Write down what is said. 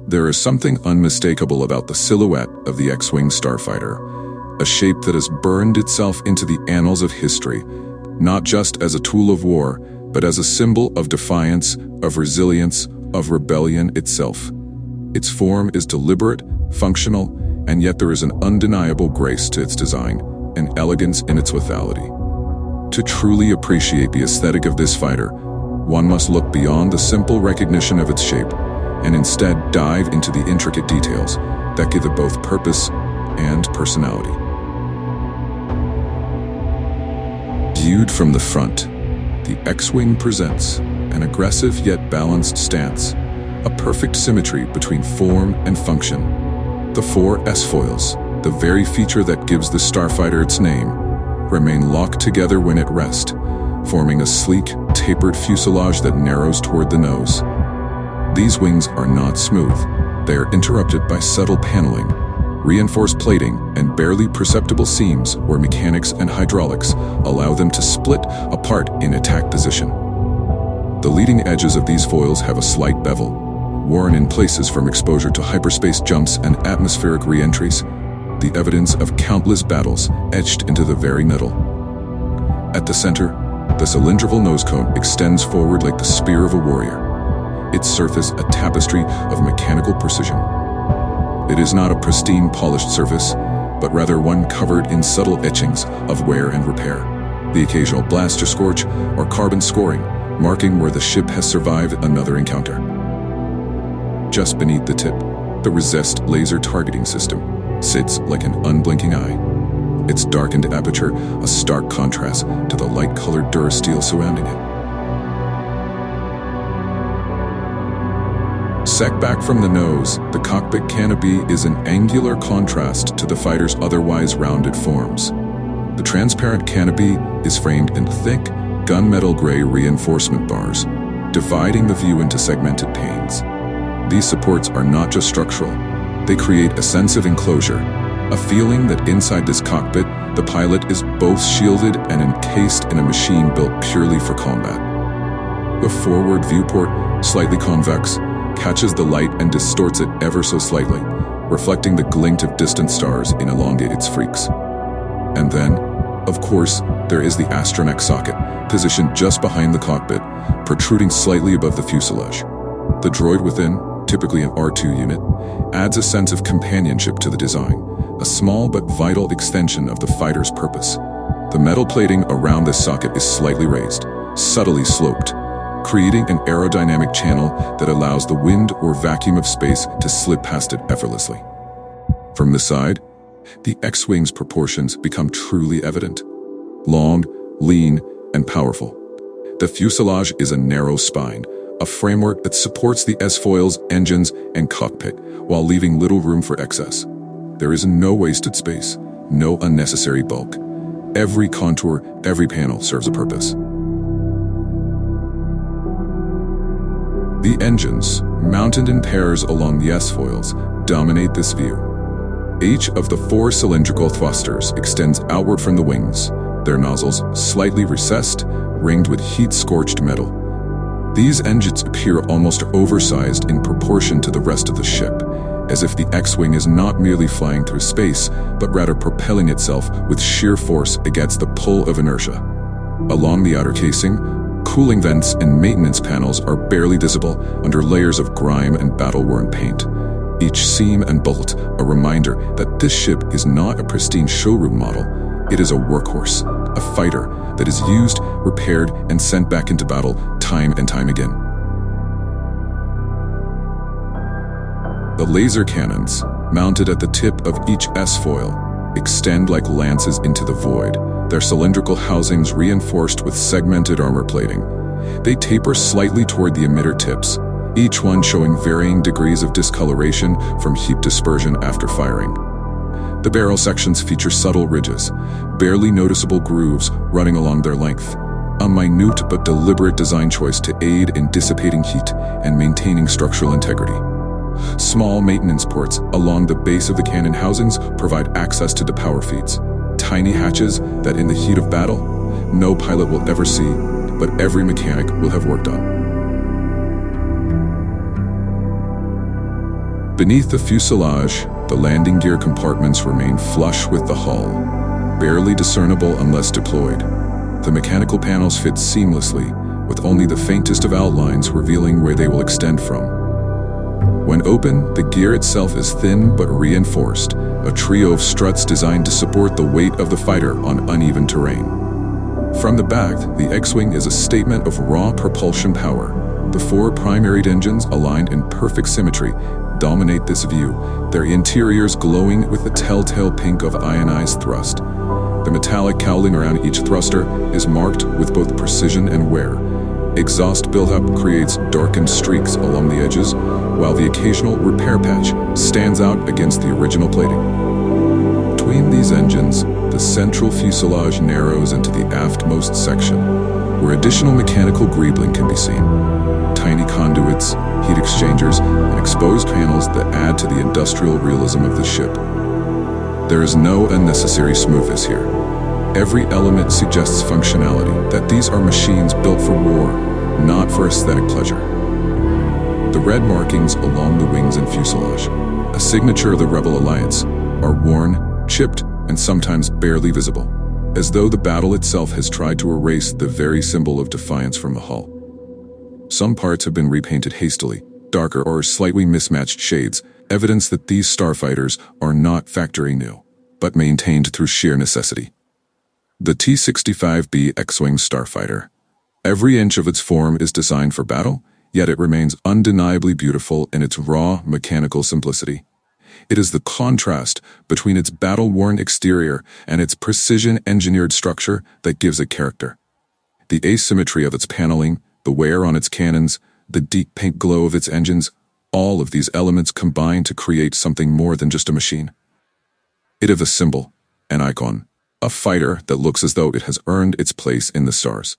There is something unmistakable about the silhouette of the X-Wing Starfighter, a shape that has burned itself into the annals of history, not just as a tool of war, but as a symbol of defiance, of resilience, of rebellion itself. Its form is deliberate, functional, and yet there is an undeniable grace to its design, an elegance in its lethality. To truly appreciate the aesthetic of this fighter, one must look beyond the simple recognition of its shape, and instead dive into the intricate details that give it both purpose and personality. Viewed from the front, the X-Wing presents an aggressive yet balanced stance, a perfect symmetry between form and function. The four S-foils, the very feature that gives the Starfighter its name, remain locked together when at rest, forming a sleek, tapered fuselage that narrows toward the nose. These wings are not smooth. They are interrupted by subtle paneling, reinforced plating, and barely perceptible seams where mechanics and hydraulics allow them to split apart in attack position. The leading edges of these foils have a slight bevel, worn in places from exposure to hyperspace jumps and atmospheric re-entries, the evidence of countless battles etched into the very middle. At the center, the cylindrical nose cone extends forward like the spear of a warrior, its surface a tapestry of mechanical precision. It is not a pristine, polished surface, but rather one covered in subtle etchings of wear and repair, the occasional blaster scorch or carbon scoring marking where the ship has survived another encounter. Just beneath the tip, the Resist laser targeting system sits like an unblinking eye, its darkened aperture a stark contrast to the light-colored durasteel surrounding it. Set back from the nose, the cockpit canopy is an angular contrast to the fighter's otherwise rounded forms. The transparent canopy is framed in thick, gunmetal gray reinforcement bars, dividing the view into segmented panes. These supports are not just structural, they create a sense of enclosure, a feeling that inside this cockpit, the pilot is both shielded and encased in a machine built purely for combat. The forward viewport, slightly convex, catches the light and distorts it ever so slightly, reflecting the glint of distant stars in elongated freaks. And then, of course, there is the astronaut socket, positioned just behind the cockpit, protruding slightly above the fuselage. The droid within, typically an R2 unit, adds a sense of companionship to the design, a small but vital extension of the fighter's purpose. The metal plating around this socket is slightly raised, subtly sloped, creating an aerodynamic channel that allows the wind or vacuum of space to slip past it effortlessly. From the side, the X-Wing's proportions become truly evident. Long, lean, and powerful. The fuselage is a narrow spine, a framework that supports the S-foils, engines, and cockpit, while leaving little room for excess. There is no wasted space, no unnecessary bulk. Every contour, every panel serves a purpose. The engines, mounted in pairs along the S-foils, dominate this view. Each of the four cylindrical thrusters extends outward from the wings, their nozzles slightly recessed, ringed with heat-scorched metal. These engines appear almost oversized in proportion to the rest of the ship, as if the X-Wing is not merely flying through space, but rather propelling itself with sheer force against the pull of inertia. Along the outer casing, cooling vents and maintenance panels are barely visible under layers of grime and battle-worn paint. Each seam and bolt a reminder that this ship is not a pristine showroom model. It is a workhorse, a fighter that is used, repaired, and sent back into battle time and time again. The laser cannons, mounted at the tip of each S-foil, extend like lances into the void, their cylindrical housings reinforced with segmented armor plating. They taper slightly toward the emitter tips, each one showing varying degrees of discoloration from heat dispersion after firing. The barrel sections feature subtle ridges, barely noticeable grooves running along their length, a minute but deliberate design choice to aid in dissipating heat and maintaining structural integrity. Small maintenance ports along the base of the cannon housings provide access to the power feeds, tiny hatches that in the heat of battle, no pilot will ever see, but every mechanic will have worked on. Beneath the fuselage, the landing gear compartments remain flush with the hull, barely discernible unless deployed. The mechanical panels fit seamlessly, with only the faintest of outlines revealing where they will extend from. When open, the gear itself is thin but reinforced, a trio of struts designed to support the weight of the fighter on uneven terrain. From the back, the X-Wing is a statement of raw propulsion power. The four primary engines, aligned in perfect symmetry, dominate this view, their interiors glowing with the telltale pink of ionized thrust. The metallic cowling around each thruster is marked with both precision and wear. Exhaust buildup creates darkened streaks along the edges, while the occasional repair patch stands out against the original plating. Between these engines, the central fuselage narrows into the aftmost section, where additional mechanical gribling can be seen. Tiny conduits, heat exchangers, and exposed panels that add to the industrial realism of the ship. There is no unnecessary smoothness here. Every element suggests functionality, that these are machines built for war, not for aesthetic pleasure. The red markings along the wings and fuselage, a signature of the Rebel Alliance, are worn, chipped, and sometimes barely visible, as though the battle itself has tried to erase the very symbol of defiance from the hull. Some parts have been repainted hastily, darker or slightly mismatched shades, evidence that these starfighters are not factory new, but maintained through sheer necessity. The T-65B X-Wing Starfighter. Every inch of its form is designed for battle, yet it remains undeniably beautiful in its raw, mechanical simplicity. It is the contrast between its battle-worn exterior and its precision-engineered structure that gives it character. The asymmetry of its paneling, the wear on its cannons, the deep pink glow of its engines, all of these elements combine to create something more than just a machine. It is a symbol, an icon, a fighter that looks as though it has earned its place in the stars.